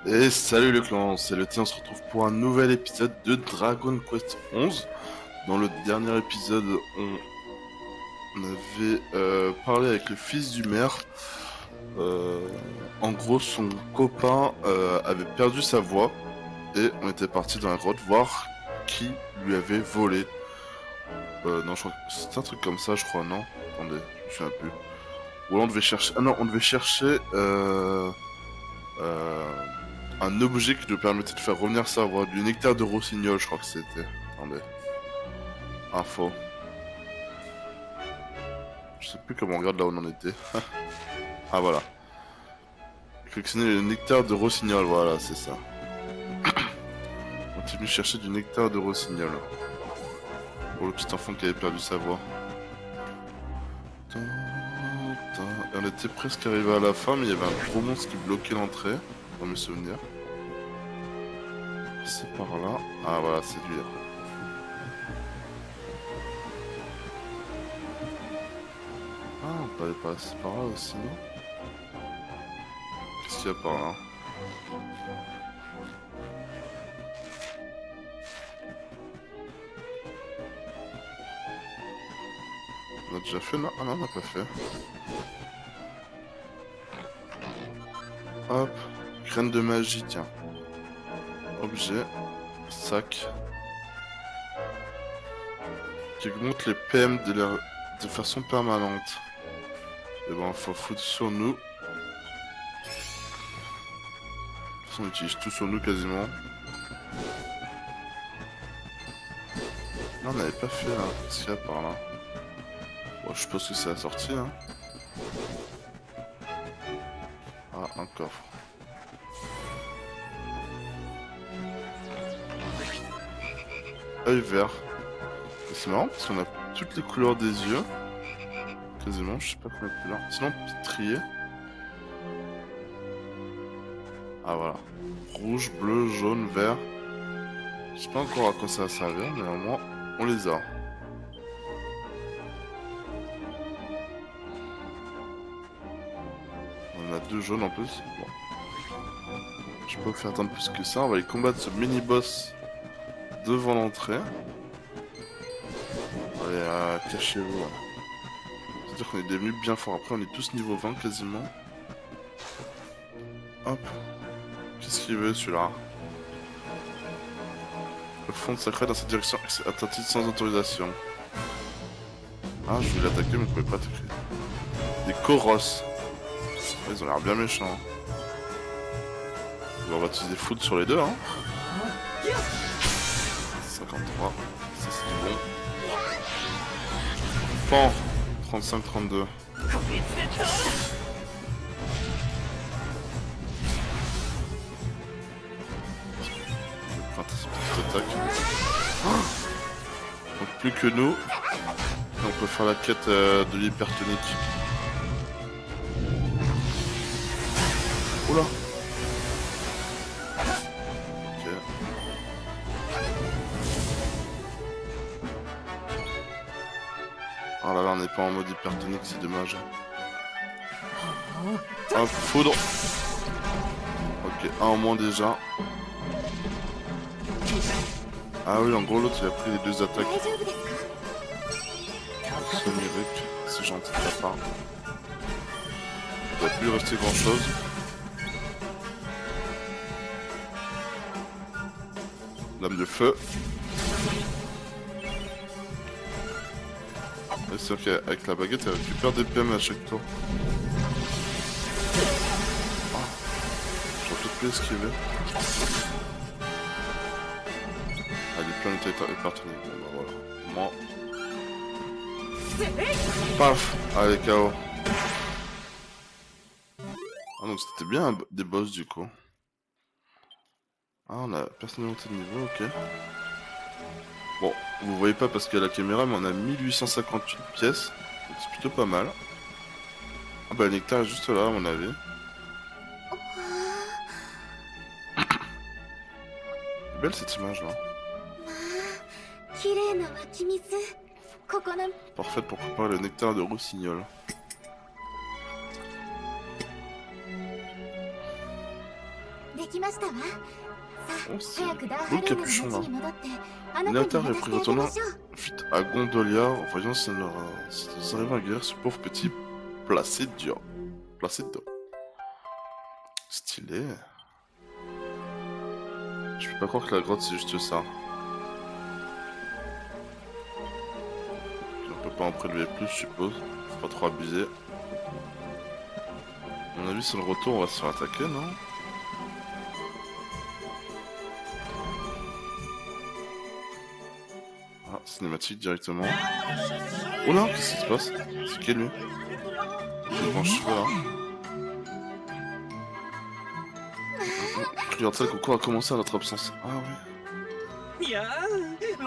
Et salut le clan, c'est le T, on se retrouve pour un nouvel épisode de Dragon Quest 11. Dans le dernier épisode, on avait parlé avec le fils du maire. Euh, En gros, son copain avait perdu sa voix et on était parti dans la grotte voir qui lui avait volé. Non, je crois que c'est un truc comme ça, je crois, non? Attendez, je me souviens plus. Ou là, on devait chercher... Ah non, on devait chercher... Euh, un objet qui nous permettait de faire revenir sa voix, du nectar de rossignol, je crois que c'était. Attendez. Info. Je sais plus comment on regarde là où on en était. Ah voilà. Collectionner le nectar de rossignol, voilà, c'est ça. On est venu chercher du nectar de rossignol. Pour le petit enfant qui avait perdu sa voix. Et on était presque arrivé à la fin, mais il y avait un gros monstre qui bloquait l'entrée, dans mes souvenirs. C'est par là. Ah voilà, c'est lui. Ah, on peut aller passer par là aussi, non? Qu'est-ce qu'il y a par là? On a déjà fait, non? Ah non, on n'a pas fait. Hop, graine de magie, tiens. Objet, sac. Qui augmente les PM de façon permanente. Et bon, faut foutre sur nous. De toute façon, on utilise tout sur nous quasiment. Non, on n'avait pas fait là. Qu'est-ce qu'il y a par là? Bon, je suppose que c'est la sortie, hein. Ah, un coffre. Œil vert. C'est marrant parce qu'on a toutes les couleurs des yeux. Quasiment, je sais pas combien de couleurs. Sinon, trier. Ah voilà. Rouge, bleu, jaune, vert. Je sais pas encore à quoi ça va servir, mais au moins, on les a. On a deux jaunes en plus. Bon. Je peux pas vous faire attendre plus que ça. On va aller combattre ce mini-boss devant l'entrée. Allez, cachez-vous. C'est-à-dire qu'on est devenu bien fort. Après, on est tous niveau 20 quasiment. Hop. Qu'est-ce qu'il veut celui-là? Le fond sacré dans cette direction est atteint sans autorisation. Ah, je voulais l'attaquer, mais je pouvais pas attaquer. Des Koros. Ils ont l'air bien méchants. Bon, on va utiliser foot sur les deux, hein. 53. Ça, c'est du bon. Pan. 35-32. Petite attaque. Donc plus que nous. Et on peut faire la quête de l'hypertonique. Oula. Ok. Oh là là, on n'est pas en mode hypertonique, c'est dommage. Hop, foudre. Ok, un en moins déjà. Ah oui, en gros, l'autre il a pris les deux attaques. Soniric, c'est gentil de ta part. Il va plus rester grand chose. Lame de feu. Et c'est vrai qu'avec la baguette, elle récupère des PM à chaque tour. Ah, j'aurais peut-être pu esquiver. Ah, les plans étaient hypertoniques. Bon bah voilà. Moi. Paf! Allez, KO. Ah donc c'était bien des boss du coup. Ah, on a personne monté de niveau, ok. Bon, vous voyez pas parce qu'il y a la caméra, mais on a 1858 pièces. Donc c'est plutôt pas mal. Ah bah le nectar est juste là à mon avis. Belle cette image là. Parfaite pour préparer le nectar de rossignol. Oh, c'est le capuchon là. Néotar est pris retournant vite à Gondolia en voyant si nous arrivons à guérir ce pauvre petit Placido. Placido. Stylé. Je peux pas croire que la grotte c'est juste ça. On peut pas en prélever plus, je suppose. Faut pas trop abuser. À mon avis, sur le retour, on va se faire attaquer, non? Ah, cinématique directement. Oh là, qu'est-ce qui se passe? C'est qui lui? Les grands cheveux là. Regarde ça, le concours a commencé à notre absence. Ah oui.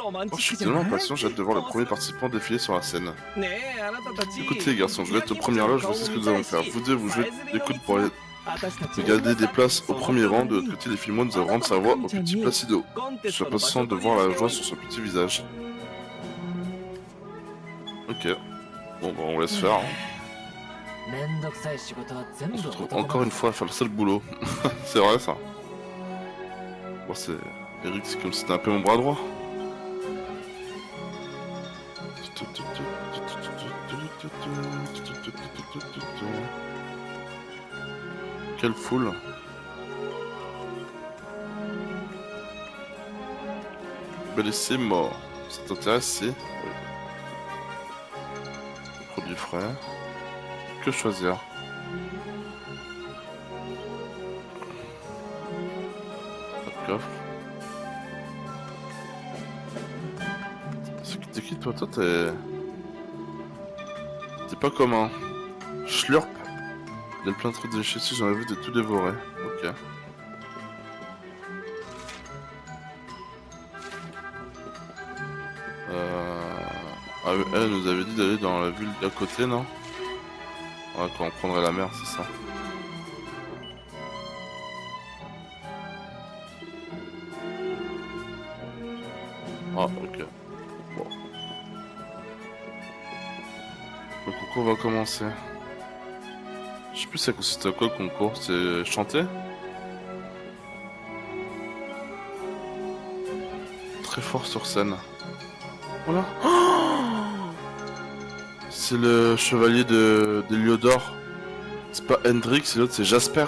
Oh, je suis tellement impatient, j'ai hâte de voir le premier participant défiler sur la scène. Écoutez les garçons, je vais être au premier loge, voici ce que nous allons faire. Vous deux, vous jouez des coudes pour aller garder des places au premier rang. De l'autre côté, les filles, nous allons rendre sa voix au petit Placido. Je suis impatient de voir la joie sur son petit visage. Ok. Bon bah on laisse faire. Hein. On se retrouve encore une fois à faire le seul boulot. C'est vrai ça. Bon c'est... Eric c'est comme si c'était un peu mon bras droit. Quelle foule. Bellissimo. Ça t'intéresse si? Oui. Produit frais. Que choisir? Pas de coffre. T'es qui toi? Toi t'es pas commun. Schlurp. Il y a plein de trucs de chez j'en ai vu de tout dévorer. Ok. Ah, elle nous avait dit d'aller dans la ville d'à côté, non? Ouais, quand on prendrait la mer, c'est ça. Ah, ok. Bon. Le concours va commencer. Je sais plus ça consiste à quoi le concours, c'est chanter? Très fort sur scène. Voilà. C'est le chevalier d'Héliodore. C'est pas Hendrik, c'est l'autre, c'est Jasper.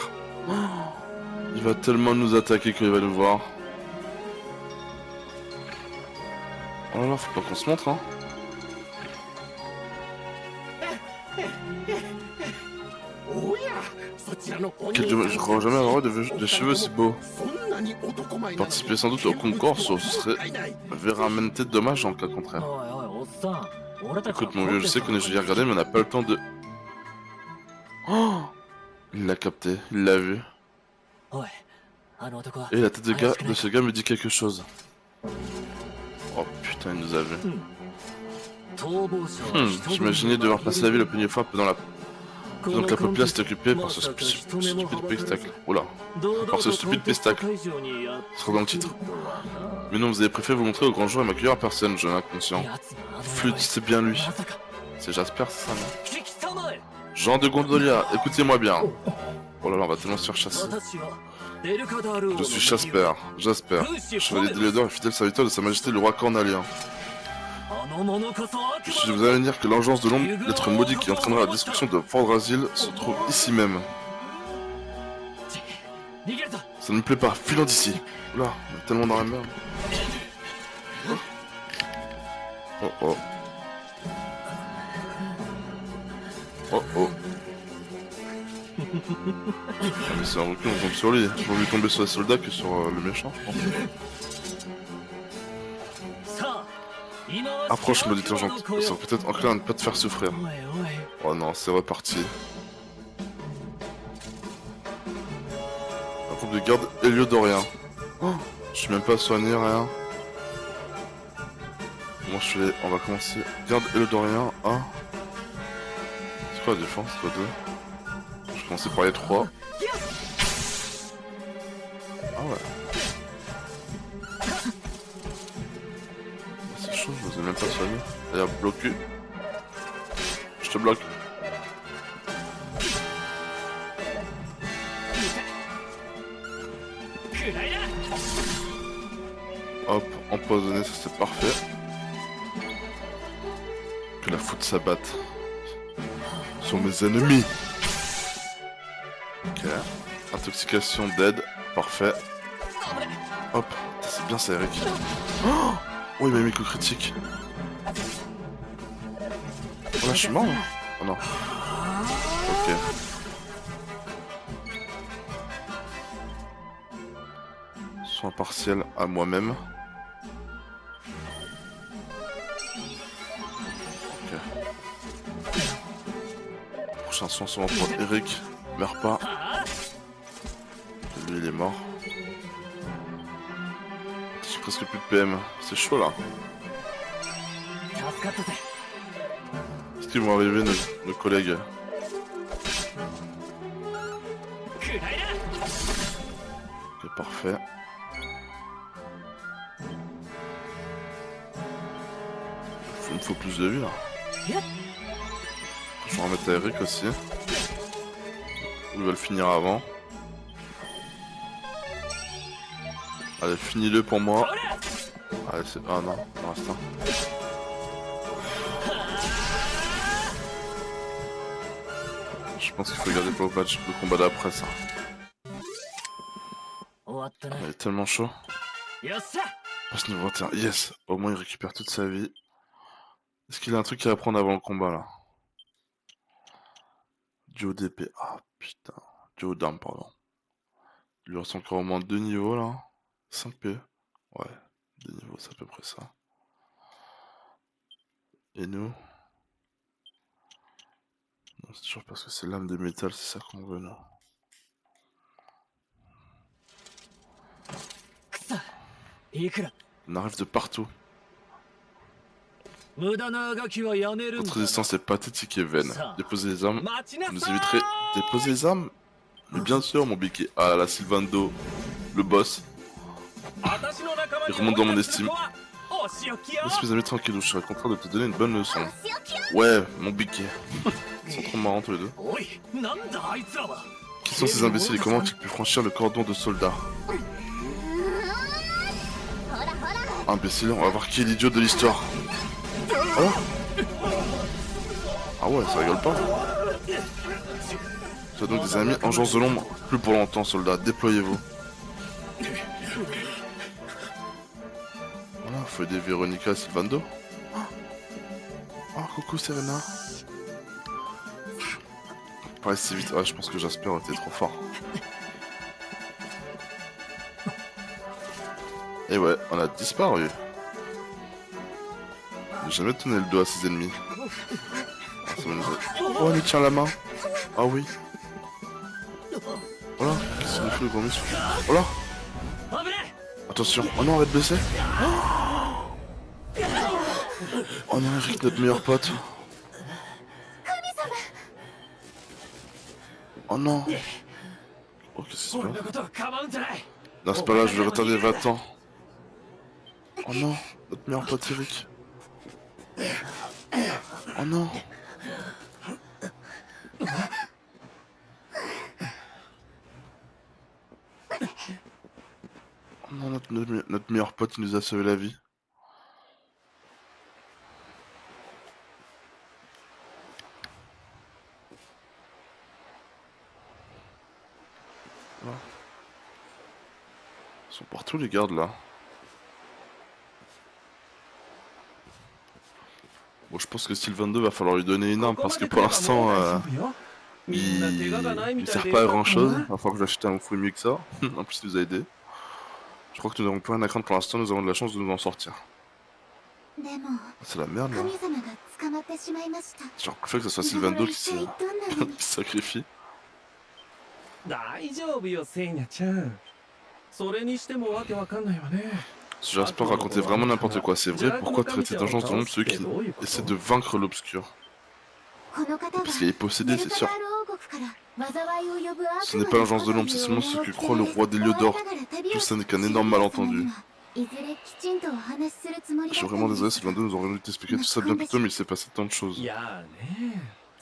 Il va tellement nous attaquer quand il va nous voir. Oh là là, faut pas qu'on se montre, hein. Quel dommage, je crois jamais avoir des cheveux si beaux. Participer sans doute au concours, ce serait veramente dommage en cas contraire. Écoute mon vieux, je sais qu'on est joli à regarder, mais on n'a pas le temps de... Oh, il l'a capté, il l'a vu. Et la tête de ce gars me dit quelque chose. Oh putain, il nous a vu. J'imaginais devoir passer la vie la première fois pendant la... Donc la populace est occupée par ce stupide spectacle. Oula, par ce stupide spectacle. Ce sera dans le titre. Mais non, vous avez préféré vous montrer au grand jour et m'accueillir en personne, jeune inconscient. Flûte, c'est bien lui. C'est Jasper, c'est ça, non? Jean de Gondolia, écoutez-moi bien. Oh là là, on va tellement se faire chasser. Je suis Jasper, chevalier d'Héliodore et fidèle serviteur de sa majesté le roi cornalien. Je vous allez dire que l'engeance de l'ombre d'être maudit qui entraînera la destruction de Fordrasil se trouve ici même. Ça ne me plaît pas, filons d'ici. Oula, on est tellement dans la merde. Oh oh. Oh oh. Ah mais c'est un recul, on tombe sur lui. Vaut mieux tomber sur les soldats que sur le méchant, je pense. Approche, maudite urgente. Ça sera peut-être enclin à ne pas te faire souffrir. Oh non, c'est reparti. Un groupe de gardes héliodoriens. Oh, je suis même pas soigné, rien. Moi je fais... On va commencer. Garde héliodorien 1. C'est quoi la défense? C'est quoi 2? Je vais commencer par les 3. Ah ouais. C'est chaud, je vous ai même pas soigné. D'ailleurs, bloqué. Je te bloque. Hop, empoisonné, ça c'est parfait. Que la foudre s'abatte sur mes ennemis. Ok. Intoxication dead, parfait. Hop, c'est bien ça Eric. Oh, il m'a mis coup critique. Oh là je suis mort là. Oh non. Ok. Soin partiel à moi-même. Ok. Prochain soin sûrement pour Eric. Meurs pas. Lui il est mort. J'ai presque plus de PM. C'est chaud là. Est-ce qu'ils vont arriver nos collègues? Ok, parfait. Il me faut plus de vie là. Je vais remettre à Eric aussi. Il va le finir avant. Allez, finis-le pour moi. Allez, c'est... Ah non, pour l'instant. Je pense qu'il faut garder pour le combat d'après ça. Il est tellement chaud. Passe niveau 21. Yes. Au moins il récupère toute sa vie. Est-ce qu'il a un truc à apprendre avant le combat là? Duo d'épée. Ah putain. Duo d'armes, pardon. Il lui reste encore au moins 2 niveaux là. 5 P. Ouais. 2 niveaux, c'est à peu près ça. Et nous? Non, c'est toujours parce que c'est l'âme de métal, c'est ça qu'on veut, non? On arrive de partout. Votre résistance est pathétique et vaine. Déposez les armes. Vous nous éviterez. Déposez les armes? Mais bien sûr, mon biquet. Ah là, Sylvando, le boss. Il remonte dans mon estime. Laisse mes amis tranquilles, je serai contraint de te donner une bonne leçon. Ouais, mon biquet. Ils sont trop marrants tous les deux. Qui sont ces imbéciles et comment ont-ils pu franchir le cordon de soldats? Imbécile, on va voir qui est l'idiot de l'histoire. Oh, ah ouais, ça rigole pas. Tu as donc des amis, engeance de l'ombre. Plus pour longtemps, soldats, déployez-vous. Voilà, faut aider Véronica et Sylvando. Oh, coucou Serena. Pareil, si vite. Ouais, je pense que Jasper était trop fort. Et ouais, on a disparu. J'ai jamais tourné le dos à ses ennemis. Ah, oh, on lui tient la main. Ah oui. Oh là, qu'est-ce qu'il nous fait le gros muscle? Oh là. Attention, oh non, arrête de blesser. Oh non, Eric, notre meilleur pote. Oh non. Oh, qu'est-ce qui se passe? Non, c'est pas là, je vais retarder 20 ans. Oh non, notre meilleur pote Eric. Oh non. Oh non, notre meilleur pote, il nous a sauvé la vie. Voilà. Ils sont partout les gardes là. Bon, je pense que Sylvain 2 va falloir lui donner une arme parce que pour l'instant, il sert pas à grand chose. Il va falloir que j'achète un fouet mieux que ça. En plus, il nous a aidé. Je crois que nous n'avons plus rien à craindre pour l'instant, nous avons de la chance de nous en sortir. C'est la merde là. Genre, le fait que ce soit Sylvain 2 qui se sacrifie. Ce Jasper racontait vraiment n'importe quoi, c'est vrai, pourquoi traiter d'agence de l'ombre ceux qui essaient de vaincre l'obscur? Parce qu'il est possédé, c'est sûr. Ce n'est pas l'agence de l'ombre, c'est seulement ce que croit le roi des lieux d'or. Tout ça n'est qu'un énorme malentendu. Je suis vraiment désolé, Sylvain 2 nous aurait dû t'expliquer tout ça bien plus tôt, mais il s'est passé tant de choses.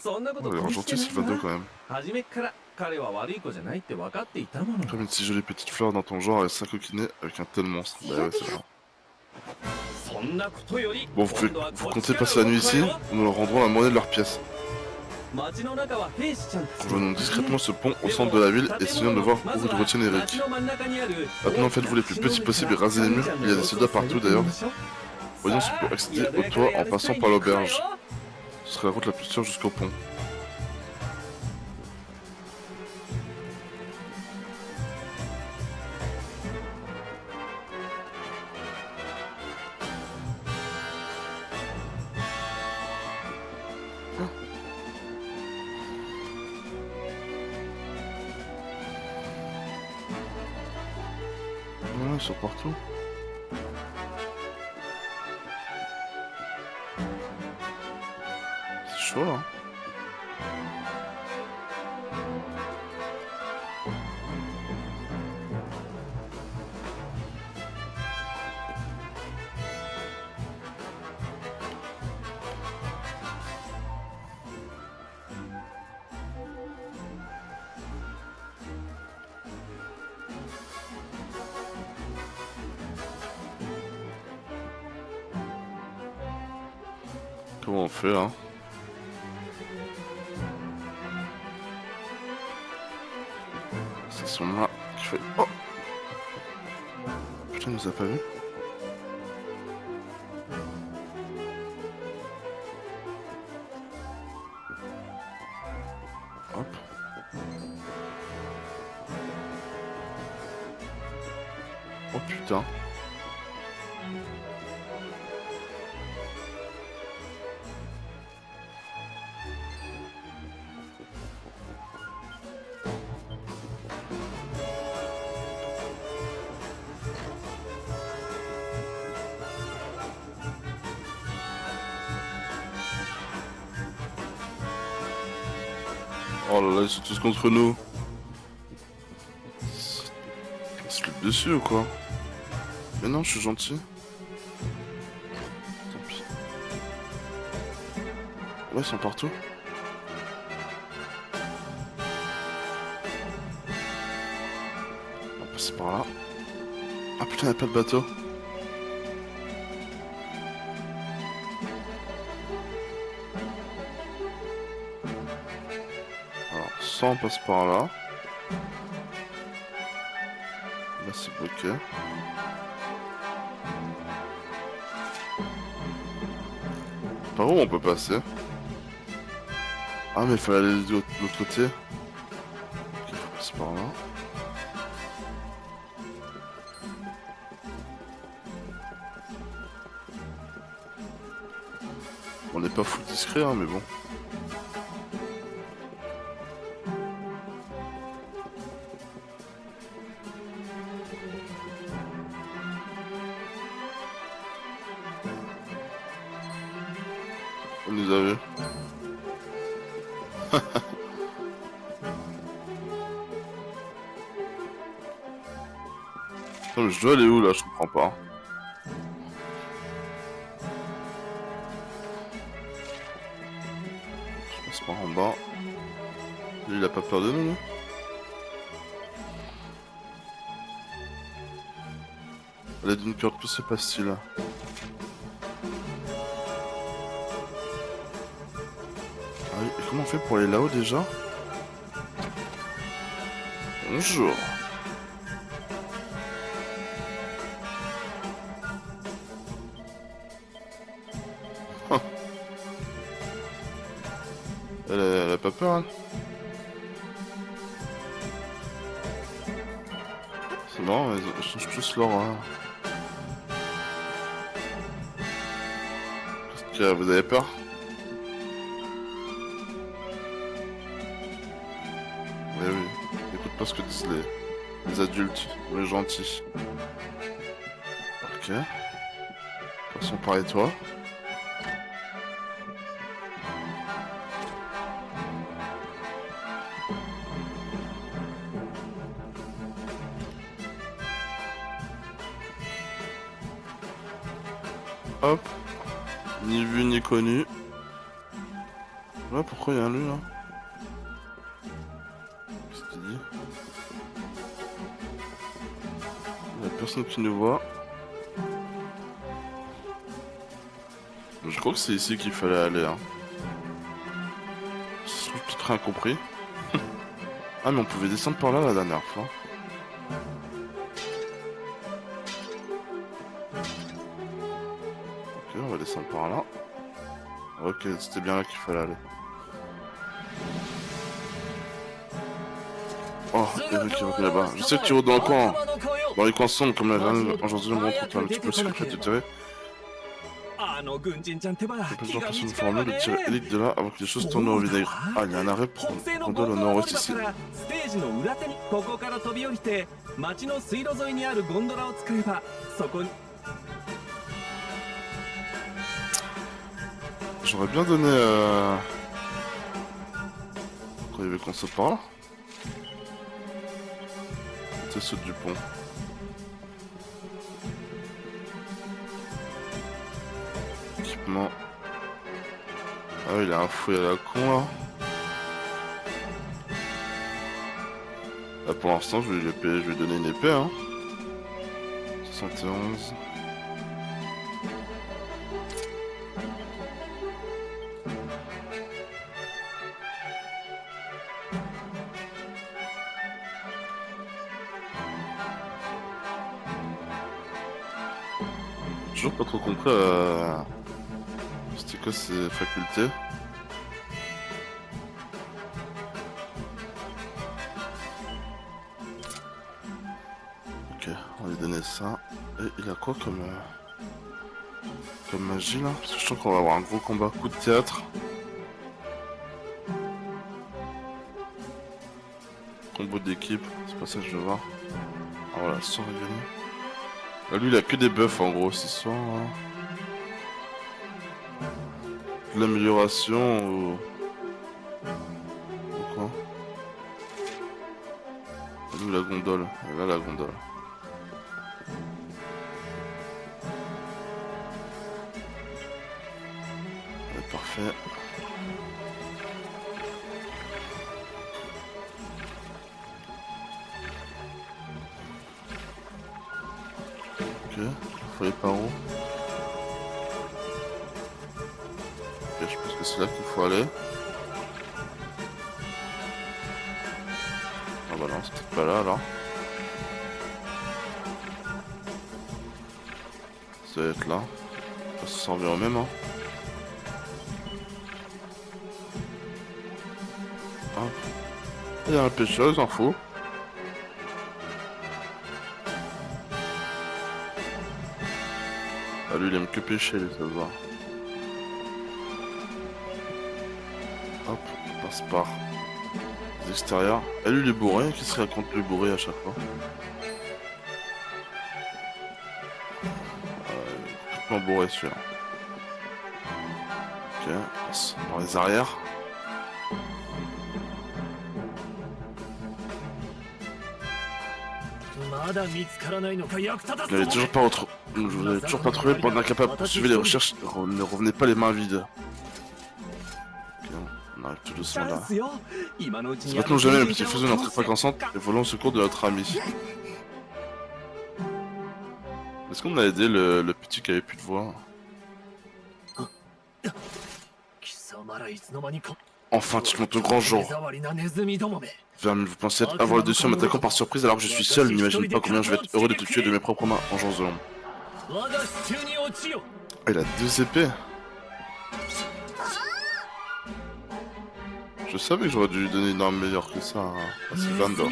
そんなこ Oh, と il a 気 l'air にして gentil な ce い Vado な。 quand même. 初めっから彼は悪い子じゃないって分かっていたもの。 Comme une si jolie petite fleur dans ton genre et ça coquiner avec un tel monstre. Bah ouais, c'est vrai. そんなことより Bon, vous comptez passer la nuit ici, ou nous leur rendrons la monnaie de leurs pièces. 街の中は兵士ちゃんたち。 Revenons discrètement ce pont au centre de la ville et essayons de voir où nous retiennent Eric. Maintenant, faites-vous les plus petits possibles et rasez les murs. Il y a des soldats partout d'ailleurs. Voyons si on peut accéder au toit en passant par l'auberge. Ce serait la route la plus sûre jusqu'au pont. Ouais, ils sont partout. C'est chaud là. Comment on fait là? C'est son là qui fait. Oh! Putain, il nous a pas vu. Hop. Oh putain. Oh là là, ils sont tous contre nous. Ils se lèvent dessus ou quoi? Mais non, je suis gentil. Tant pis. Ouais, ils sont partout. On va passer par là. Ah putain, y'a pas de bateau. Alors, ça on passe par là. Là c'est bloqué. Par où on peut passer? Ah mais il fallait aller de l'autre côté. Ok, faut passer par là. On n'est pas full discret hein, mais bon. On nous a vu. Attends, mais je dois aller où là? Je comprends pas. Je passe par en bas. Lui, il a pas peur de nous, non? À l'aide d'une corde, que se passe-t-il? Ah oui, et comment on fait pour aller là-haut déjà? Bonjour. Ah. Elle a pas peur, elle? C'est marrant, ils changent tous leur... Qu'est-ce que vous avez peur? Oui, oui. Écoute pas ce que disent les adultes, les gentils. Ok. Passons par les toits. Hop. Ni vu ni connu. Ouais, pourquoi il y a un lui là? Qu'est-ce qu'il dit? Il y a personne qui nous voit. Je crois que c'est ici qu'il fallait aller. Hein. Je trouve peut-être rien compris. Ah, mais on pouvait descendre par là la dernière fois. Ok, on va descendre par là. Ok, c'était bien là qu'il fallait aller. Oh, il y a un qui est là-bas. Je sais que tu rôdes dans le coin. Dans les coins sombres comme la veine. Aujourd'hui, le monde trouve un petit peu secret de terrain. Les plusieurs personnes formées de tirer élite de là avant que les choses tournent au vinaigre. Ah, il y a un arrêt pour gondole au nord-ouest ici. ステージの裏手にここから飛び降りて街の水路沿いにあるゴンドラを使えばそこに J'aurais bien donné quand il y avait qu'on saute par là. C'est saute du pont. Équipement. Ah oui, il a un fouet à la con là. Là pour l'instant je vais lui donner une épée hein. 71. Toujours pas trop compris c'était quoi ces facultés. Ok, on va lui donner ça. Et il a quoi comme magie là? Parce que je sens qu'on va avoir un gros combat. Coup de théâtre. Combo d'équipe, c'est pas ça que je veux voir. Ah voilà, sans régler. Là, lui il a que des buffs en gros ce soir. Hein. De l'amélioration ou quoi? Nous la gondole, et là la gondole. Ouais, parfait. Ok, faut aller par où? Ok, je pense que c'est là qu'il faut aller. Ah bah non, c'est peut-être pas là alors. Ça va être là. Ça s'en revient au même hein. Hop. Il y a un pêcheur, il s'en fout. Ah lui il aime que pêcher les ça se voit. Hop, on passe par les extérieurs. Et lui il est bourré, qui se raconte le bourré à chaque fois. Complètement bourré celui-là. Ok, on passe par les arrières. Je n'avais toujours pas trouvé bande incapable. Poursuivez les recherches, ne revenez pas les mains vides. Ok, on arrive tout doucement là. C'est maintenant ou jamais, le petit faisons notre époque enceinte et volons au secours de notre ami. Est-ce qu'on a aidé le petit qui avait plus de voix? Enfin, tu montes au grand jour. Vermine, vous pensez avoir le dessus en m'attaquant par surprise alors que je suis seul. N'imagine pas combien je vais être heureux de te tuer de mes propres mains, Engeance de l'ombre. Il a 2 épées. Je savais que j'aurais dû lui donner une arme meilleure que ça à Sylvander.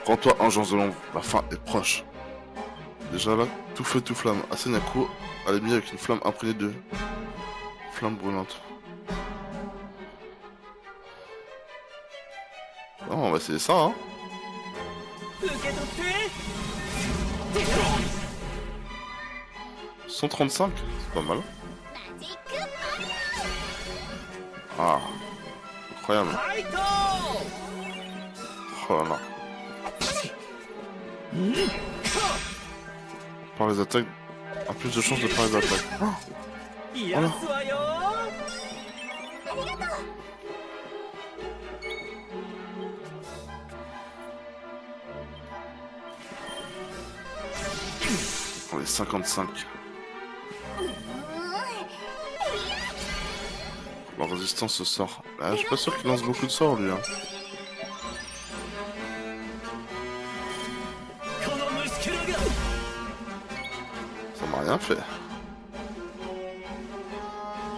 Rends-toi, Engeance de l'ombre. La fin est proche. Déjà là, tout feu, tout flamme. Asenaku a l'ennemi avec une flamme imprégnée de flamme brûlante. Non, on va essayer ça, hein. 135, c'est pas mal. Ah, incroyable. Oh là là. Par les attaques, a plus de chances de par les attaques. Oh, voilà. On est 55. La résistance au sort. Ah, je suis pas sûr qu'il lance beaucoup de sorts lui. Hein. Ça m'a rien fait.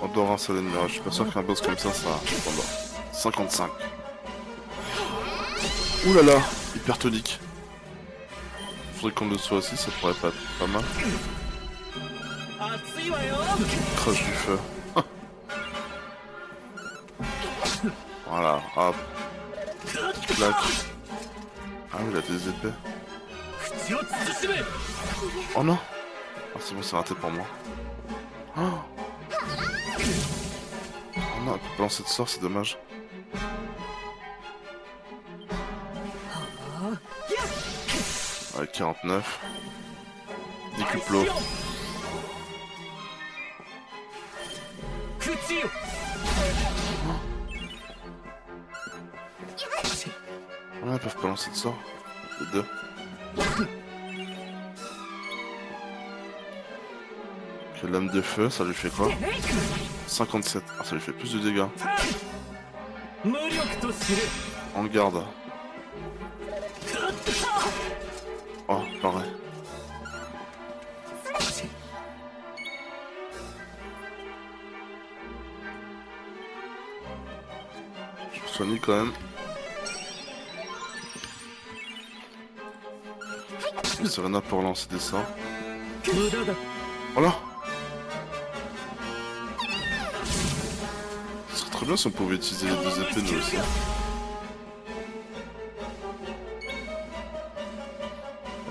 Odora Soleil Mirage. Je suis pas sûr qu'un boss comme ça. Pendant 55. Ouh là là, hypertonique. Faudrait qu'on le soit aussi, ça pourrait pas être pas mal. Crash du feu. Voilà, hop. Petite claque. Ah oui, il a des épées. Oh non. Ah c'est bon, c'est raté pour moi. Oh, oh non, elle peut pas lancer de sort, c'est dommage. Avec 49. Décuplo. Ah, ils peuvent pas lancer de sort. Les deux. Que lame de feu, ça lui fait quoi? 57. Ah, ça lui fait plus de dégâts. En garde. Oh, pareil. Je me soigne quand même. Serena pour lancer des sorts. Voilà. Ce serait très bien si on pouvait utiliser les deux épées nous aussi.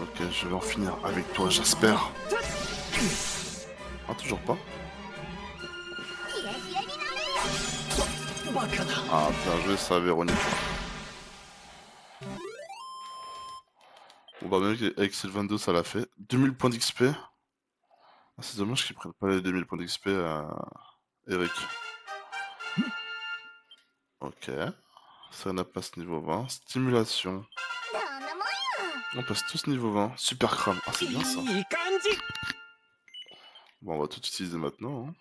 Ok, je vais en finir avec toi, j'espère. Ah, toujours pas. Ah, bien joué ça, Véronique. Bon bah même avec Sylvando ça l'a fait. 2000 points d'XP. Ah, c'est dommage qu'ils prennent pas les 2000 points d'XP à Eric. Ok. Ça passe niveau 20. Stimulation. On passe tous niveau 20. Super crâne. Ah c'est bien ça. Bon on va tout utiliser maintenant. Hein.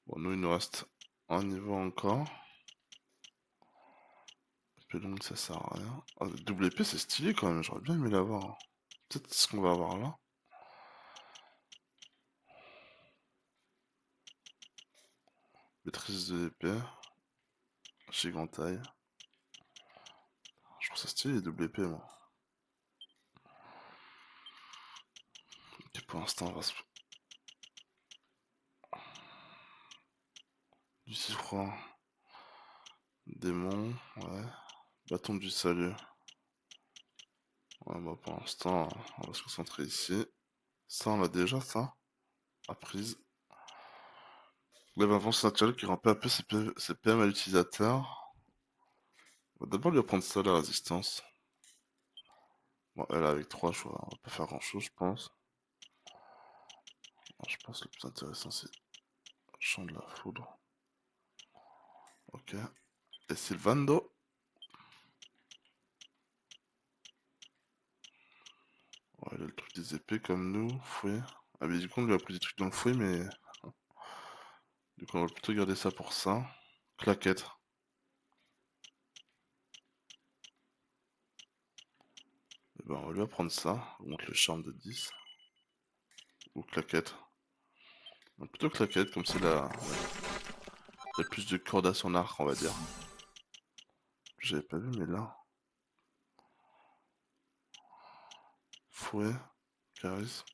Bon nous il nous reste un niveau encore. Épée longue ça sert à rien. Ah, double épée c'est stylé quand même. J'aurais bien aimé l'avoir. Peut-être ce qu'on va avoir là. Maîtrise de l'épée. Gigantail. Je trouve ça stylé les double épées moi. Et pour l'instant on va se... Du cifroid. Démon, ouais. Bâton du salut. Ouais bah pour l'instant on va se concentrer ici. Ça on l'a déjà ça. Apprise. Lève un vent naturel qui rend peu à peu ses PM à l'utilisateur. On va d'abord lui apprendre ça la résistance. Bon elle avec 3 choix, on va pas faire grand chose je pense. Alors, je pense que le plus intéressant c'est champ de la foudre. Ok. Et Sylvando. Ouais, il a le truc des épées comme nous, fouet. Ah mais du coup on lui a pris des trucs dans le fouet mais... Du coup on va plutôt garder ça pour ça. Claquette. Et ben on va lui apprendre ça. On monte le charme de 10. Ou claquette. Non, plutôt claquette comme c'est la... Il y a plus de cordes à son arc on va dire. J'avais pas vu mais là... Fouet. Charisme.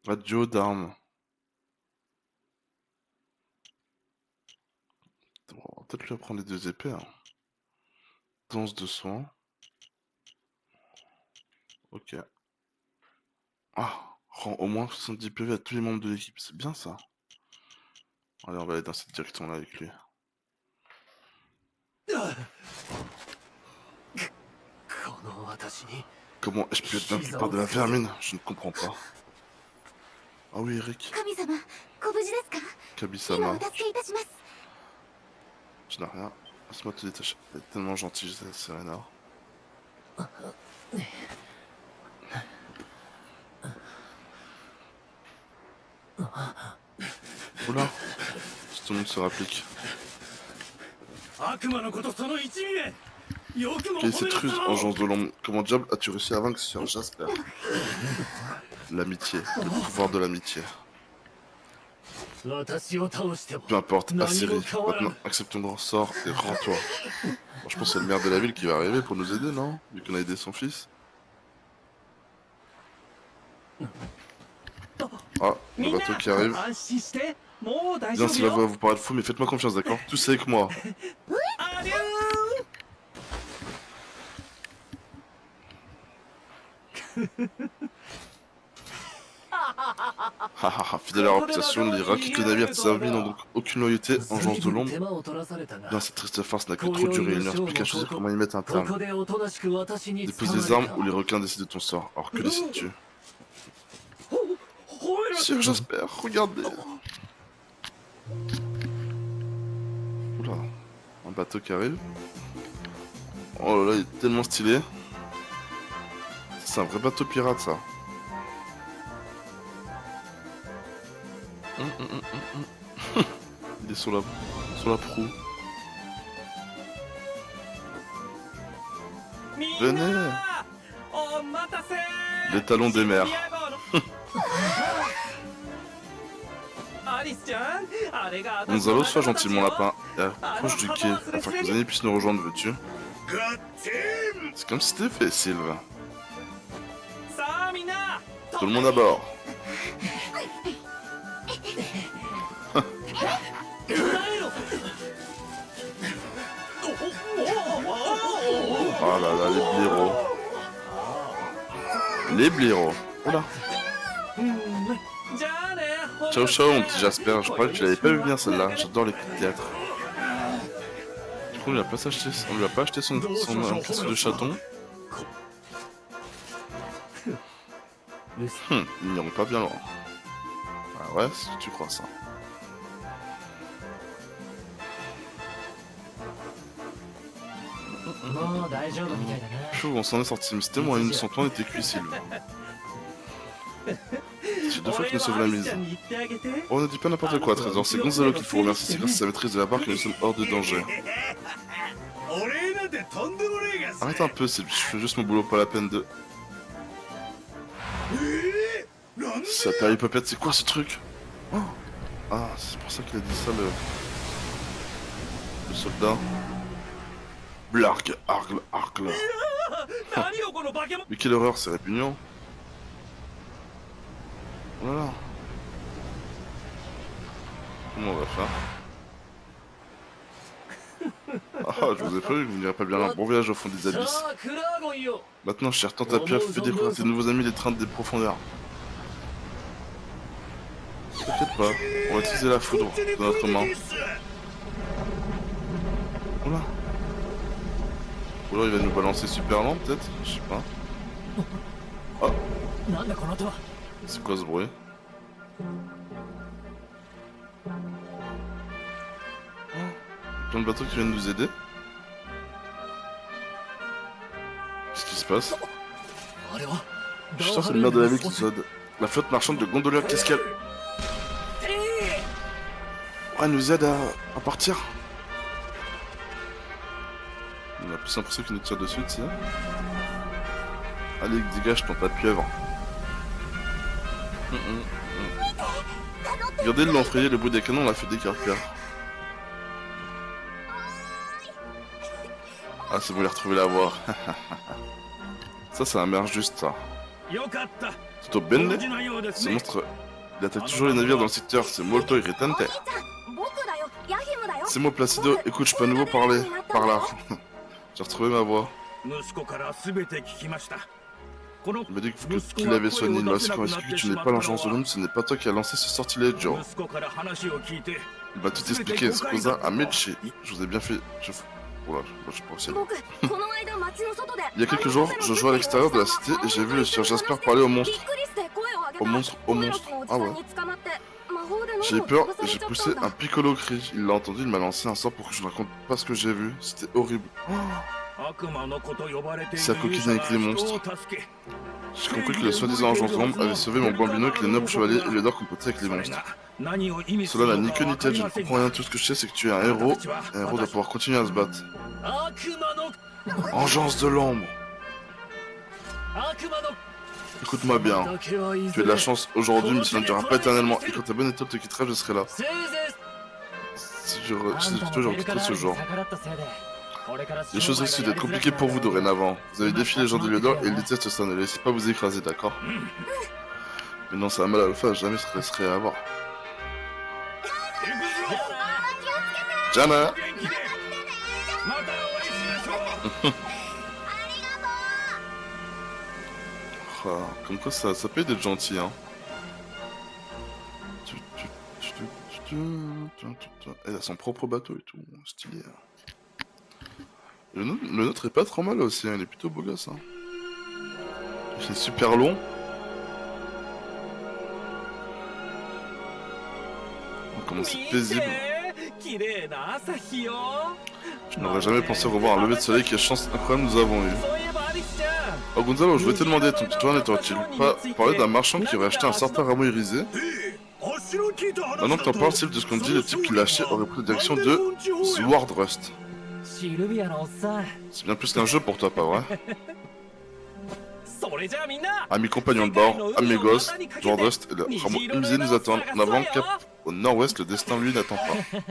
Radio d'armes. On va peut-être lui apprendre les deux épées. Hein. Danse de soin. Ok. Ah, rend au moins 70 PV à tous les membres de l'équipe, c'est bien ça. Allez, on va aller dans cette direction-là avec lui. Comment ai-je pu être vaincu par de la vermine? Je ne comprends pas. Ah oui, Eric. Kabi-sama. Je n'ai rien. Laisse-moi te détacher. Elle est tellement gentille, Serena. Oula. Si tout le monde se rapplique. Quelle est cette ruse, engeance de l'ombre? Comment diable as-tu réussi à vaincre Sir Jasper? L'amitié, le pouvoir de l'amitié. Peu importe, Asiri. Maintenant, accepte ton grand sort et rends-toi. Bon, je pense que c'est le maire de la ville qui va arriver pour nous aider, non? Vu qu'on a aidé son fils. Ah, le bateau qui arrive. Bien, cela va vous paraître fou, mais faites-moi confiance, d'accord? Tous avec moi. Hahaha, fidèle à leur réputation, les rats quittent le navire de Saomi n'ont donc aucune loyauté, engeance de l'ombre. Bien, cette triste farce n'a que trop duré, il ne reste plus qu'à choisir comment y mettre un terme. Dépose les armes ou les requins décident de ton sort. Alors que décides-tu? Sir Jasper, regardez. Oula, un bateau qui arrive. Oh là là, il est tellement stylé. C'est un vrai bateau pirate, ça. Il est sur la proue. Venez. Les talons des mers. Gonzalo, sois gentil mon lapin et approche du quai afin que les amis puissent nous rejoindre, veux-tu? C'est comme si c'était fait, Sylve. Tout le monde à bord. Oh là là, les blaireaux. Les blaireaux. Oula. Ciao ciao mon petit Jasper, je croyais que tu l'avais pas vu bien celle-là, j'adore les coups de théâtre. Du coup on lui a pas acheté son casque de chaton. Ils n'iront pas bien loin. Ah ouais, si tu crois ça. Chou, on s'en est sorti, mais c'était moi, une sans toi on était cuit, Sylve. C'est deux fois que nous sauve la mise. Oh, ne dis pas n'importe quoi, Trésor, c'est Gonzalo qu'il faut remercier, c'est grâce à sa maîtrise de la barque que nous sommes hors de danger. Arrête un peu, Sylve, je fais juste mon boulot, pas la peine de... Ça péripopette, c'est quoi ce truc? Oh. Ah, c'est pour ça qu'il a dit ça, le soldat. Blarg, argle, argle. Mais quelle horreur, c'est répugnant. Voilà. Comment on va faire? Ah, je vous ai prévu que vous n'irez pas bien là. Bon voyage au fond des abysses. Maintenant, cher tante Apia, fais découvrir tes nouveaux amis les trains des profondeurs. T'inquiète pas, on va utiliser la foudre de notre main. Oula. Oula, il va nous balancer super lent peut-être? Je sais pas. Oh. C'est quoi ce bruit? Plein de bateaux qui viennent nous aider. Qu'est-ce qui se passe? Je suis sûr que c'est le maire de la ville qui sonne. La flotte marchande de gondoliers, qu'est-ce qu'elle... Ouais, elle nous aide à partir. On a plus l'impression qu'il nous tire dessus, tu sais. Allez, dégage ton tas de pieuvre. Regardez le l'enfrayé, le bruit des canons l'a fait décarpir. Ah, c'est bon, il a retrouvé la voie. Ça, c'est un maire juste, ça. Tutto bene? Ce monstre, il attaque toujours les navires dans le secteur, c'est molto irritante. C'est moi, Placido, écoute, je peux à nouveau parler. Par là. J'ai retrouvé ma voix. Il m'a dit qu'il avait soigné, il m'a aussi expliqué que tu n'es pas l'engeance de l'homme, ce n'est pas toi qui as lancé ce sortilège, Joe. Il m'a tout expliqué, ce cousin à Mechi. Je vous ai bien fait... Oula, je sais pas aussi. Il y a quelques jours, je jouais à l'extérieur de la cité et j'ai vu le Sir Jasper parler au monstre. Au monstre. Ah ouais. J'ai eu peur, j'ai poussé un piccolo cri. Il l'a entendu, il m'a lancé un sort pour que je ne raconte pas ce que j'ai vu. C'était horrible. C'est à coquiner avec les monstres. J'ai compris que le soi-disant agent sombre avait sauvé mon bambino et que les nobles chevaliers Heliodor compotaient avec les monstres. Cela n'a ni queue ni tête, je ne comprends rien. Tout ce que je sais, c'est que tu es un héros. Un héros doit pouvoir continuer à se battre. Engeance de l'ombre. Écoute-moi bien. Tu as de la chance aujourd'hui, mais cela ne durera pas éternellement. Et quand ta bonne étoile te quittera, je serai là. Si je quitterai ce jour. Les choses risquent d'être compliquées pour vous dorénavant. Vous avez défié les gens de Heliodor et ils détestent ça. Ne laissez pas vous écraser, d'accord? Mais non, ça a mal à la face, jamais je te laisserai avoir. Jana! Ah, comme quoi ça paye d'être gentil, hein. Elle a son propre bateau et tout, stylé. Le nôtre est pas trop mal aussi, hein. Il est plutôt beau gosse, hein. Il est super long. Oh, comment c'est paisible. Je n'aurais jamais pensé revoir un lever de soleil. Quelle chance incroyable nous avons eu. Oh Gonzalo, je voulais te demander, ton petit tournée t'aurait-il pas parlé d'un marchand qui aurait acheté un certain rameau irisé? Maintenant que t'en parles, Sylve, de ce qu'on dit, le type qui l'a acheté aurait pris la direction de Swordrust. C'est bien plus qu'un jeu pour toi, pas vrai? Amis compagnons de bord, amis gosses, Swordrust et le rameau irisé nous attendent. En avant, cap au nord-ouest, le destin lui n'attend pas.